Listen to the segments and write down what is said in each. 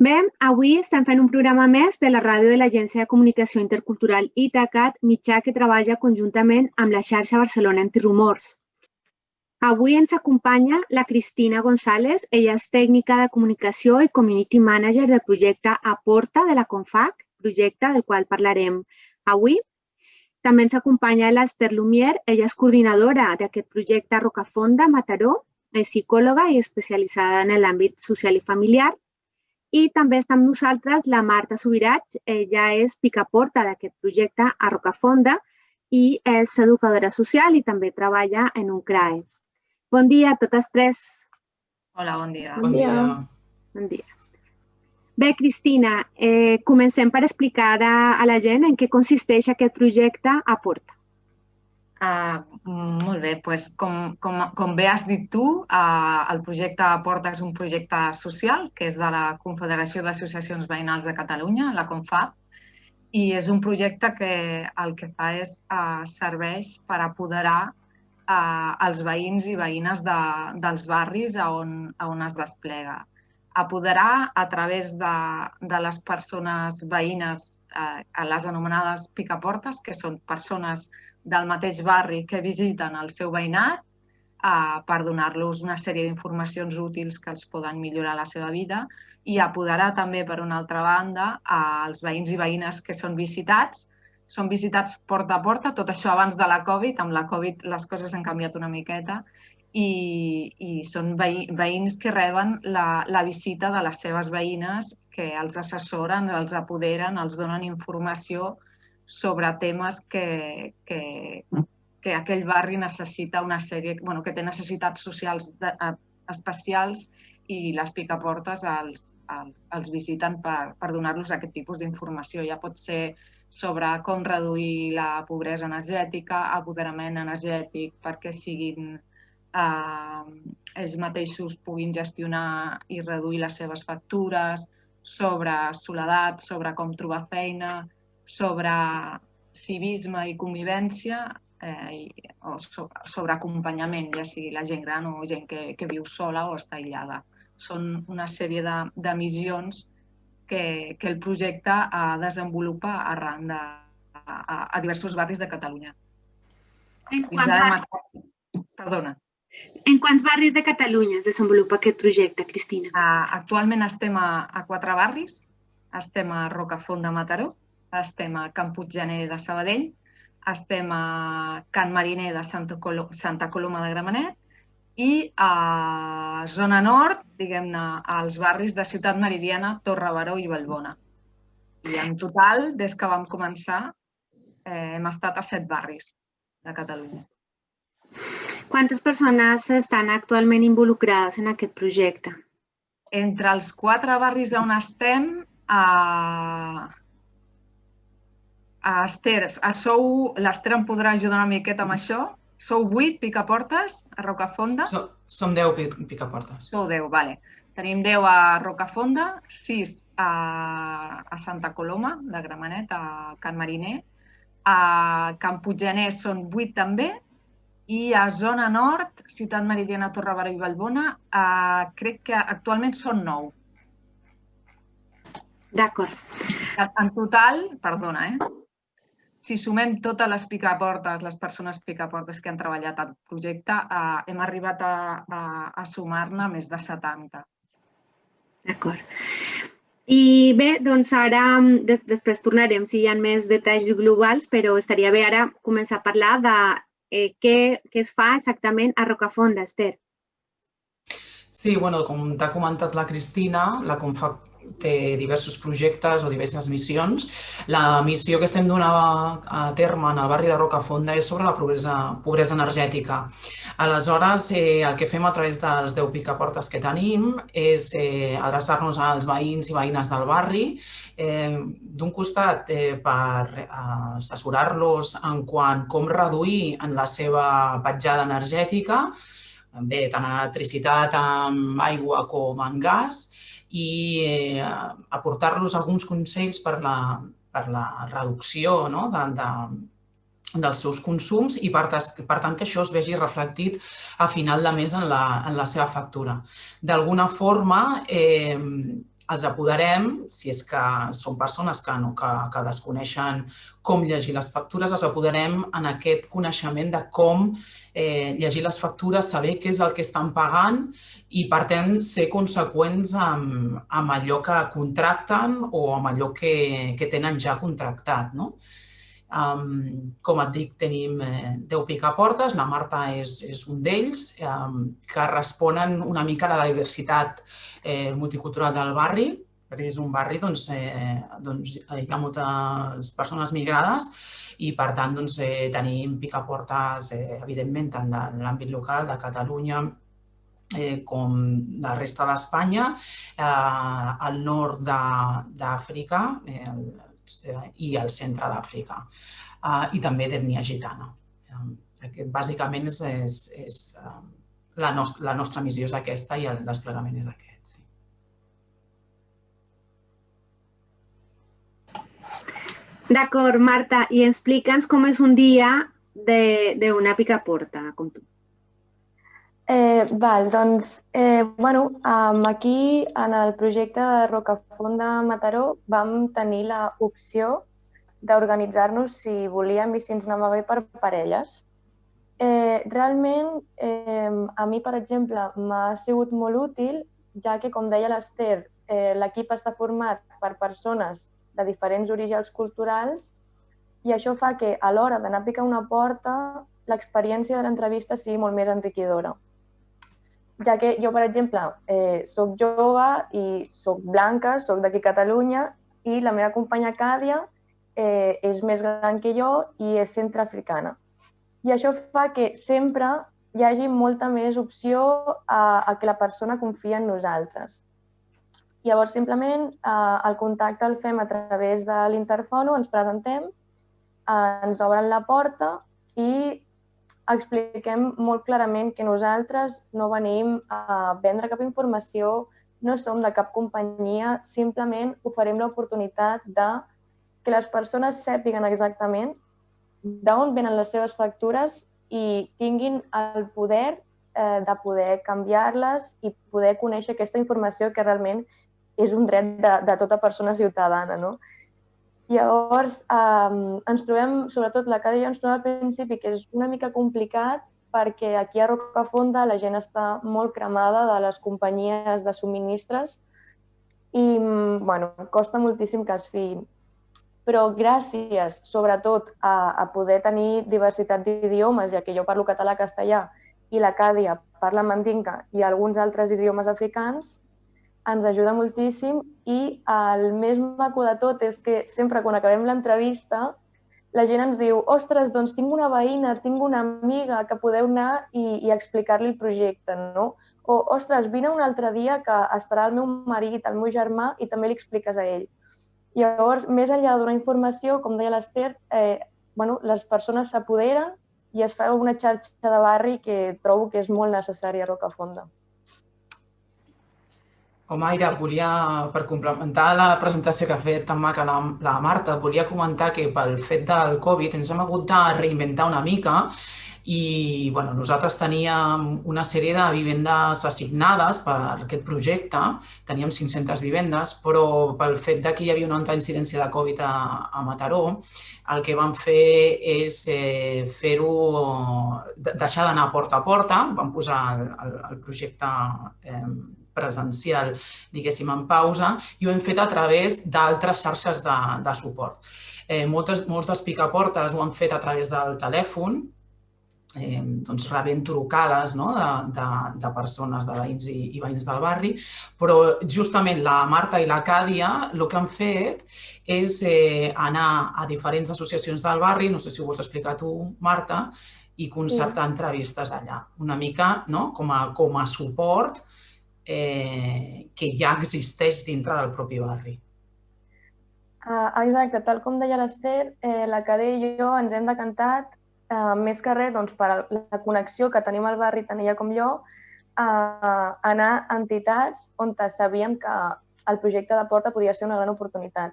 Bé, avui estem fent un programa més de la ràdio de l'Agència de Comunicació Intercultural Itacat, mitjà que treballa conjuntament amb la xarxa Barcelona Antirumors. Avui ens acompanya la Cristina González. Ella és tècnica de comunicació i community manager del projecte Aporta de la CONFAC, projecte del qual parlarem avui. També ens acompanya l'Ester Lumière. Ella és coordinadora d'aquest projecte a Rocafonda, Mataró, és psicòloga i especialitzada en l'àmbit social i familiar. I també està amb nosaltres la Marta Subirats. Ella és picaporta d'aquest projecte a Rocafonda i és educadora social i també treballa en un CRAE. Bon dia a totes tres. Hola, bon dia. Bon dia. Bon dia. Bé, Cristina, comencem per explicar a la gent en què consisteix aquest projecte Aporta. Molt bé, doncs, com bé has dit tu, el projecte Aporta és un projecte social que és de la Confederació d'Associacions Veïnals de Catalunya, la CONFAC, i és un projecte que el que fa és serveix per apoderar els veïns i veïnes dels barris on es desplega. Apoderar a través de les persones veïnes, les anomenades picaportes, que són persones del mateix barri que visiten el seu veïnat per donar-los una sèrie d'informacions útils que els poden millorar la seva vida, i apoderar també, per una altra banda, els veïns i veïnes que són visitats porta a porta, tot això abans de la Covid. Amb la Covid les coses han canviat una miqueta i són veïns que reben la visita de les seves veïnes, que els assessoren, els apoderen, els donen informació sobre temes que aquell barri necessita una sèrie, que té necessitats socials especials, i les picaportes els visiten per donar-los aquest tipus d'informació. Ja pot ser sobre com reduir la pobresa energètica, apoderament energètic perquè ells mateixos puguin gestionar i reduir les seves factures, sobre soledat, sobre com trobar feina, sobre civisme i convivència, o sobre acompanyament, ja sigui la gent gran o gent que viu sola o està aïllada. Són una sèrie de missions que el projecte desenvolupa arran a diversos barris de Catalunya. Perdona. En quants barris de Catalunya es desenvolupa aquest projecte, Cristina? Actualment estem a 4 barris. Estem a Rocafonda, Mataró, estem a Can Puiggener de Sabadell, estem a Can Mariner de Santa Coloma de Gramenet i a zona nord, diguem-ne, als barris de Ciutat Meridiana, Torre Baró i Vallbona. I en total, des que vam començar, hem estat a 7 barris de Catalunya. Quantes persones estan actualment involucrades en aquest projecte? Entre els 4 barris on estem, Esther, l'Esther em podrà ajudar una miqueta amb això. Sou 8 picaportes a Rocafonda? Som 10 picaportes. Sou 10, vale. Tenim 10 a Rocafonda, 6 a Santa Coloma de Gramenet, a Can Mariner. A Can Puiggener són 8 també. I a zona nord, Ciutat Meridiana, Torre Baró i Vallbona, crec que actualment són 9. D'acord. En total, perdona, si sumem totes les picaportes, les persones picaportes que han treballat al projecte, hem arribat a sumar-ne més de 70. D'acord. I bé, doncs ara, després tornarem si hi ha més detalls globals, però estaria bé ara començar a parlar de què es fa exactament a Rocafonda, Esther. Sí, com t'ha comentat la Cristina, la CONFAC té diversos projectes o diverses missions. La missió que estem donant a terme en el barri de Rocafonda és sobre la pobresa energètica. Aleshores, el que fem a través dels 10 picaportes que tenim és adreçar-nos als veïns i veïnes del barri, d'un costat per assessorar-los en quant com reduir en la seva petjada energètica, bé, tant en electricitat, amb aigua com en gas, i aportar-los alguns consells per la reducció dels seus consums i, per tant, que això es vegi reflectit a final de mes en la seva factura. D'alguna forma, els apoderem, si és que són persones que desconeixen com llegir les factures, els apoderem en aquest coneixement de com llegir les factures, saber què és el que estan pagant i, per tant, ser conseqüents amb allò que contracten o amb allò que tenen ja contractat. Com et dic, tenim 10 picaportes, la Marta és un d'ells, que responen una mica a la diversitat multicultural del barri, perquè és un barri on hi ha moltes persones migrades i, per tant, tenim picaportes, evidentment, tant de l'àmbit local, de Catalunya, com de la resta d'Espanya, al nord d'Àfrica i al centre d'Àfrica, i també d'ètnia gitana. Bàsicament, la nostra missió és aquesta i el desplegament és aquest. D'acord, Marta, i explica'ns com és un dia d'una picaporta, com tu. Doncs, aquí en el projecte de Rocafonda Mataró vam tenir l'opció d'organitzar-nos si volíem i si ens anava bé per parelles. Realment, a mi, per exemple, m'ha sigut molt útil, ja que, com deia l'Ester, l'equip està format per persones de diferents orígens culturals i això fa que a l'hora d'anar a picar una porta l'experiència de l'entrevista sigui molt més enriquidora. Ja que jo, per exemple, soc jove i soc blanca, soc d'aquí a Catalunya i la meva companya Càdia és més gran que jo i és centreafricana. I això fa que sempre hi hagi molta més opció a que la persona confia en nosaltres. Llavors, simplement, el contacte el fem a través de l'interfono, ens presentem, ens obren la porta i expliquem molt clarament que nosaltres no venim a vendre cap informació, no som de cap companyia, simplement oferim l'oportunitat que les persones sàpiguen exactament d'on venen les seves factures i tinguin el poder de poder canviar-les i poder conèixer aquesta informació que realment és un dret de tota persona ciutadana. Llavors, ens trobem, sobretot la Càdia i jo ens trobem al principi, que és una mica complicat perquè aquí a Rocafonda la gent està molt cremada de les companyies de subministres i costa moltíssim que es fiïn. Però gràcies, sobretot, a poder tenir diversitat d'idiomes, ja que jo parlo català-castellà i la Càdia parla mandinka i alguns altres idiomes africans, ens ajuda moltíssim i el més maco de tot és que sempre quan acabem l'entrevista la gent ens diu «Ostres, doncs tinc una veïna, tinc una amiga que podeu anar i explicar-li el projecte», no? O «Ostres, vine un altre dia que estarà el meu marit, el meu germà i també li expliques a ell». Llavors, més enllà de donar informació, com deia l'Ester, les persones s'apoderen i es fa una xarxa de barri que trobo que és molt necessària a Rocafonda. Aira, per complementar la presentació que ha fet tan maca la Marta, volia comentar que pel fet del Covid ens hem hagut de reinventar una mica i nosaltres teníem una sèrie de vivendes assignades per aquest projecte, teníem 500 vivendes, però pel fet que hi havia una alta incidència de Covid a Mataró, el que vam fer és deixar d'anar porta a porta, vam posar el projecte presencial, diguéssim, en pausa, i ho hem fet a través d'altres xarxes de suport. Molts dels picaportes ho han fet a través del telèfon, rebent trucades de persones, de veïns i veïns del barri, però justament la Marta i la Càdia el que han fet és anar a diferents associacions del barri, no sé si ho vols explicar tu, Marta, i concertar entrevistes allà, una mica com a suport que ja existeix dintre del propi barri. Exacte, tal com deia l'Ester, la Càdia i jo ens hem decantat, més que res per la connexió que tenim al barri, tant ella com jo, a anar a entitats on sabíem que el projecte de Porta podia ser una gran oportunitat.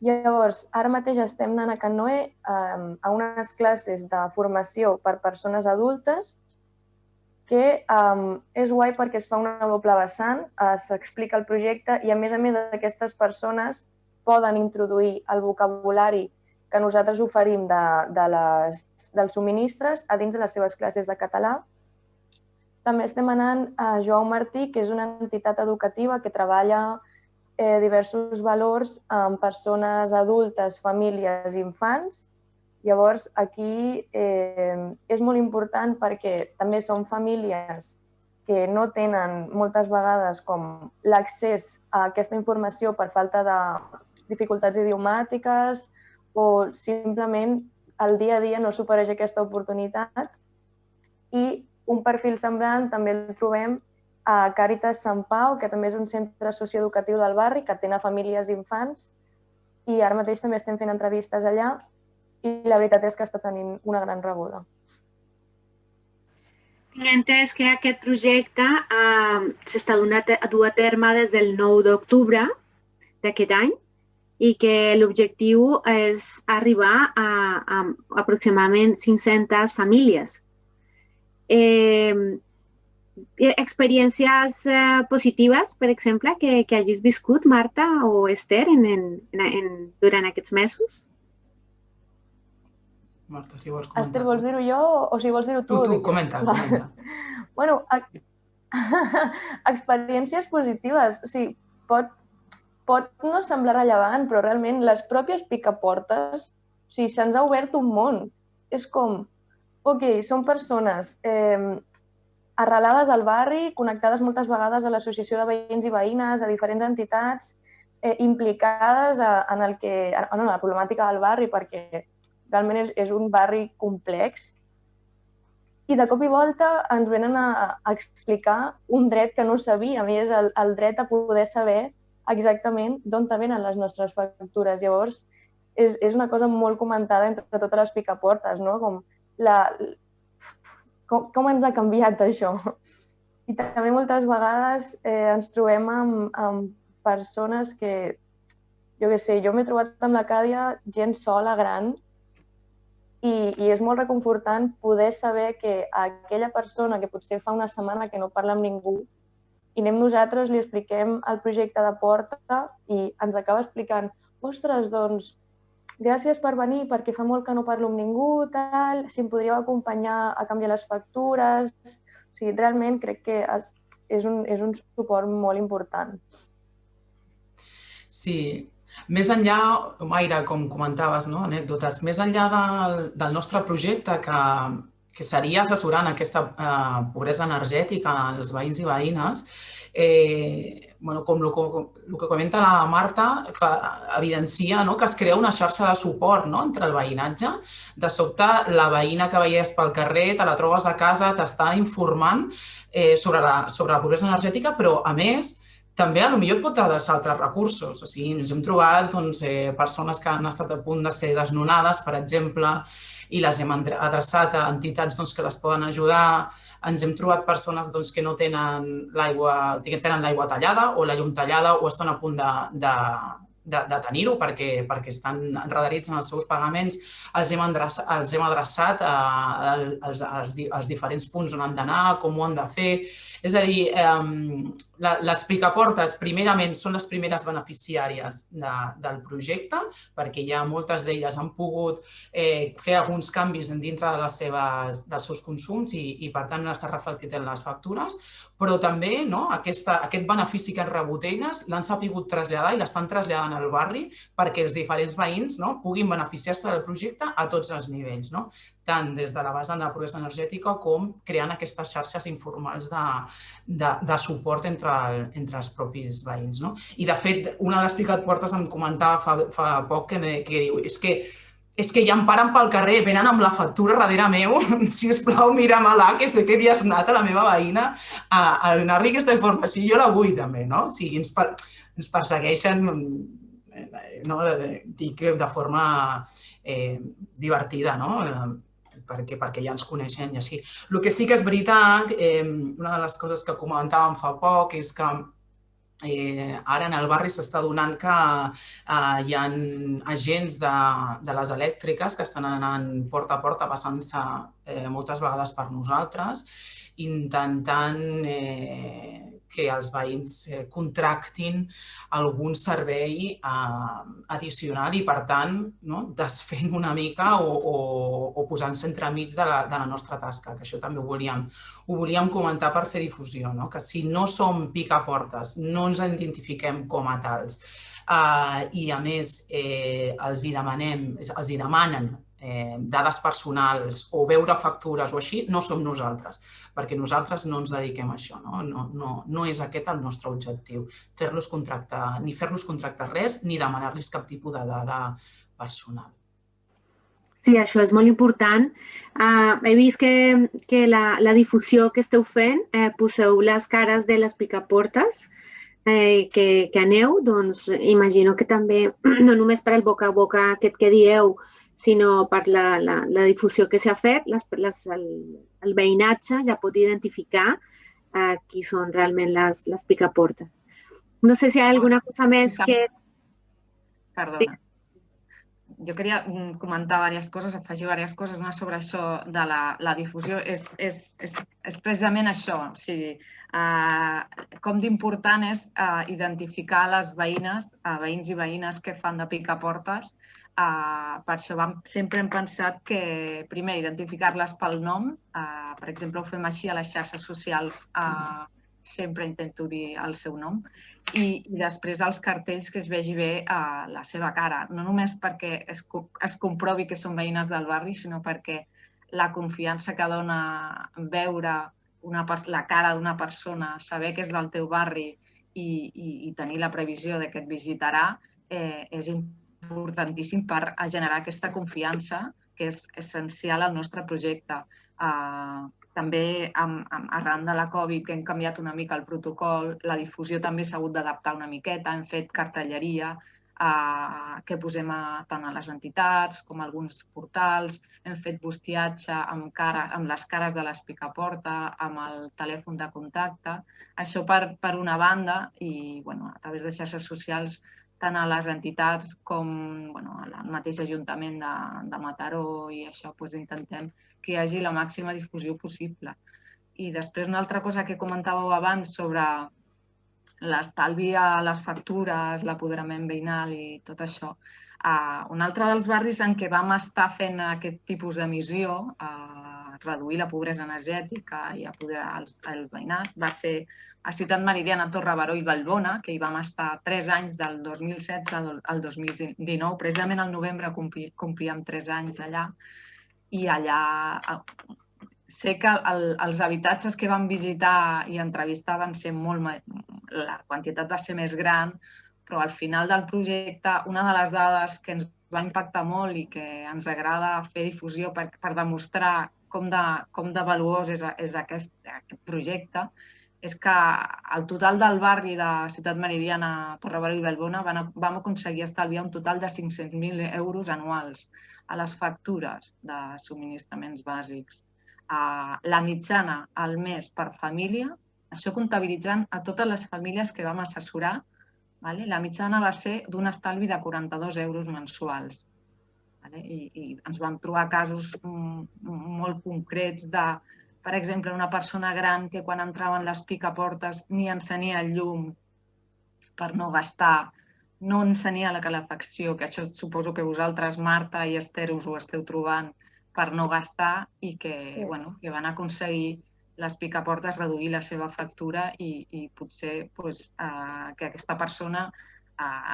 Llavors, ara mateix estem anant a Can Noè a unes classes de formació per persones adultes, que és guai perquè es fa una doble vessant, s'explica el projecte i, a més, aquestes persones poden introduir el vocabulari que nosaltres oferim dels subministres a dins de les seves classes de català. També estem anant a Joao Martí, que és una entitat educativa que treballa diversos valors amb persones adultes, famílies i infants. Llavors, aquí és molt important perquè també són famílies que no tenen moltes vegades com l'accés a aquesta informació per falta de dificultats idiomàtiques o simplement el dia a dia no s'ofereix aquesta oportunitat. I un perfil semblant també el trobem a Càritas Sant Pau, que també és un centre socioeducatiu del barri que atén a famílies i infants, i ara mateix també estem fent entrevistes allà i la veritat és que està tenint una gran rebuda. Tinc entès que aquest projecte s'està duent a terme des del 9 d'octubre d'aquest any i que l'objectiu és arribar a aproximadament 500 famílies. Experiències positives, per exemple, que hagis viscut, Marta o Esther, durant aquests mesos? Marta, si vols comentar. Esther, vols dir-ho jo o si vols dir-ho tu? Tu, comenta. Bueno, experiències positives. O sigui, pot no semblar rellevant, però realment les pròpies picaportes, o sigui, se'ns ha obert un món. És com, són persones arrelades al barri, connectades moltes vegades a l'associació de veïns i veïnes, a diferents entitats, implicades en la problemàtica del barri, perquè realment és un barri complex. I de cop i volta ens venen a explicar un dret que no sabíem, i és el dret a poder saber exactament d'on venen les nostres factures. Llavors, és una cosa molt comentada entre totes les picaportes, no? Com ens ha canviat això? I també moltes vegades ens trobem amb persones que, jo què sé, jo m'he trobat amb la Càdia gent sola, gran, i és molt reconfortant poder saber que aquella persona que potser fa una setmana que no parla amb ningú i anem nosaltres, li expliquem el projecte de Porta i ens acaba explicant, ostres, doncs, gràcies per venir perquè fa molt que no parlo amb ningú, tal, si em podríeu acompanyar a canviar les factures. O sigui, realment crec que és un suport molt important. Sí. Més enllà, Mayra, com comentaves, anècdotes, més enllà del nostre projecte, que seria assessorant aquesta pobresa energètica als veïns i veïnes, com el que comenta la Marta, evidencia que es crea una xarxa de suport entre el veïnatge. De sobte, la veïna que veies pel carrer, te la trobes a casa, t'està informant sobre la pobresa energètica, però, a més, també potser pot adreçar altres recursos. O sigui, ens hem trobat persones que han estat a punt de ser desnonades, per exemple, i les hem adreçat a entitats que les poden ajudar. Ens hem trobat persones que no tenen l'aigua tallada o la llum tallada o estan a punt de tenir-ho perquè estan enredarits en els seus pagaments. Els hem adreçat als diferents punts on han d'anar, com ho han de fer. És a dir, les picaportes, primerament, són les primeres beneficiàries del projecte, perquè ja moltes d'elles han pogut fer alguns canvis dintre dels seus consums i, per tant, s'ha reflectit en les factures, però també aquest benefici que han rebut elles l'han sabut traslladar i l'estan traslladant al barri perquè els diferents veïns puguin beneficiar-se del projecte a tots els nivells, tant des de la vessant de la pobresa energètica com creant aquestes xarxes informals de suport entre els propis veïns. I, de fet, una de les picaportes em comentava fa poc que diu és que ja em paren pel carrer, venen amb la factura darrere meu, sisplau, mira-me-la, que sé que hi has anat a la meva veïna a donar-li aquesta informació i jo la vull també, no? O sigui, ens persegueixen, dic de forma divertida, no? Perquè ja ens coneixen i així. El que sí que és veritat, una de les coses que comentàvem fa poc és que ara en el barri s'està donant que hi ha agents de les elèctriques que estan anant porta a porta passant-se moltes vegades per nosaltres intentant que els veïns contractin algun servei addicional i, per tant, desfent una mica o posant-se entremig de la nostra tasca, que això també ho volíem comentar per fer difusió, que si no som picaportes, no ens identifiquem com a tals i, a més, els demanen dades personals o veure factures o així, no som nosaltres, perquè nosaltres no ens dediquem a això, no és aquest el nostre objectiu, ni fer-los contractar res ni demanar-los cap tipus de dada personal. Sí, això és molt important. He vist que la difusió que esteu fent, poseu les cares de les picaportes que aneu, doncs imagino que també, no només per el boca a boca aquest que dieu, sinó per la difusió que s'ha fet, el veïnatge ja pot identificar qui són realment les picaportes. No sé si hi ha alguna cosa més que... Perdona. Jo queria comentar diverses coses, afegir diverses coses. Una sobre això de la difusió és precisament això. O sigui, com d'important és identificar les veïns i veïnes que fan de picaportes. Per això sempre hem pensat que, primer, identificar-les pel nom. Per exemple, ho fem així a les xarxes socials, sempre intento dir el seu nom, i després als cartells que es vegi bé la seva cara. No només perquè es comprovi que són veïnes del barri, sinó perquè la confiança que dona veure la cara d'una persona, saber que és del teu barri i tenir la previsió de que et visitarà és importantíssim per generar aquesta confiança que és essencial al nostre projecte. També arran de la Covid, que hem canviat una mica el protocol, la difusió també s'ha hagut d'adaptar una miqueta, hem fet cartelleria que posem tant a les entitats com a alguns portals, hem fet bustiatge amb les cares de les picaporta, amb el telèfon de contacte. Això per una banda i a través de xarxes socials tant a les entitats com al mateix Ajuntament de Mataró i això intentem que hi hagi la màxima difusió possible. I després una altra cosa que comentàveu abans sobre l'estalvi a les factures, l'apoderament veïnal i tot això. Un altre dels barris en què vam estar fent aquest tipus de missió, reduir la pobresa energètica i apoderar el veïnat, va ser a Ciutat Meridiana, Torre Baró i Vallbona, que hi vam estar 3 anys, del 2016 al 2019. Precisament al novembre complíem 3 anys allà. I allà sé que els habitatges que vam visitar i entrevistar van ser la quantitat va ser més gran, però al final del projecte una de les dades que ens va impactar molt i que ens agrada fer difusió per demostrar com de valuós és aquest projecte és que el total del barri de Ciutat Meridiana, Torre Baró i Vallbona vam aconseguir estalviar un total de 500.000 euros anuals a les factures de subministraments bàsics. La mitjana al mes per família, això comptabilitzant a totes les famílies que vam assessorar, la mitjana va ser d'un estalvi de 42 euros mensuals. I ens vam trobar casos molt concrets de, per exemple, una persona gran que quan entraven les picaportes ni encenia el llum per no gastar, no encenia la calefacció, que això suposo que vosaltres, Marta i Esther, us ho esteu trobant per no gastar i que van aconseguir les picaportes reduir la seva factura i potser que aquesta persona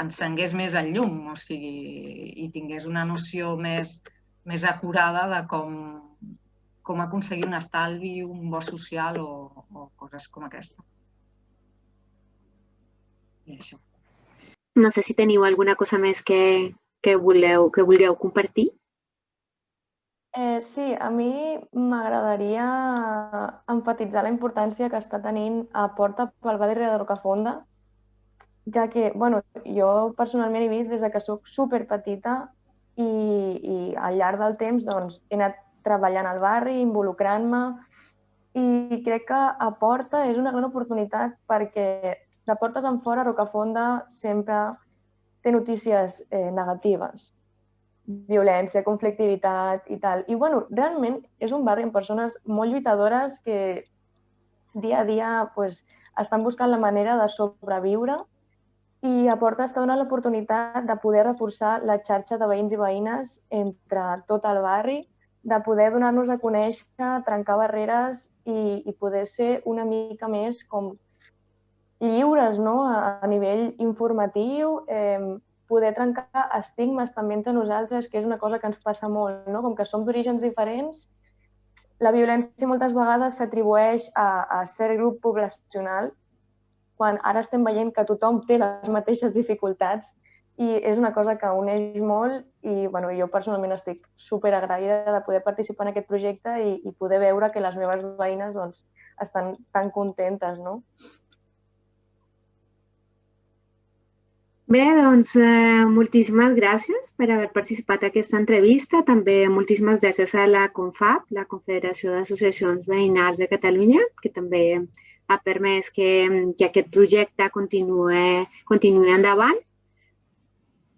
encengués més el llum, o sigui, i tingués una noció més acurada de com aconseguir un estalvi, un bo social o coses com aquesta. I això. No sé si teniu alguna cosa més que vulgueu compartir. Sí, a mi m'agradaria emfatitzar la importància que està tenint Aporta pel barri de Rocafonda, ja que jo personalment he vist des que soc superpetita i al llarg del temps he anat treballant al barri, involucrant-me i crec que Aporta és una gran oportunitat perquè de portes enfora Rocafonda sempre té notícies negatives. Violència, conflictivitat i tal. I realment és un barri amb persones molt lluitadores que dia a dia estan buscant la manera de sobreviure i a Porta està donant l'oportunitat de poder reforçar la xarxa de veïns i veïnes entre tot el barri, de poder donar-nos a conèixer, trencar barreres i poder ser una mica més com lliures, no? A nivell informatiu, poder trencar estigmes també entre nosaltres, que és una cosa que ens passa molt, no? Com que som d'orígens diferents, la violència moltes vegades s'atribueix a cert grup poblacional, quan ara estem veient que tothom té les mateixes dificultats i és una cosa que uneix molt i jo personalment estic superagraïda de poder participar en aquest projecte i poder veure que les meves veïnes estan tan contentes, no? Bé, doncs, moltíssimes gràcies per haver participat en aquesta entrevista. També moltíssimes gràcies a la CONFAB, la Confederació d'Associacions Veïnals de Catalunya, que també ha permès que aquest projecte continuï endavant.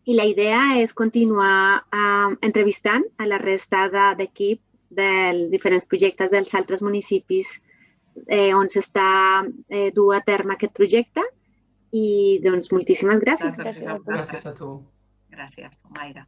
I la idea és continuar entrevistant a la resta d'equip dels diferents projectes dels altres municipis on s'està duent a terme aquest projecte. I, doncs, moltíssimes gràcies. Gràcies a tu. Gràcies a tu. Gràcies, Mayra.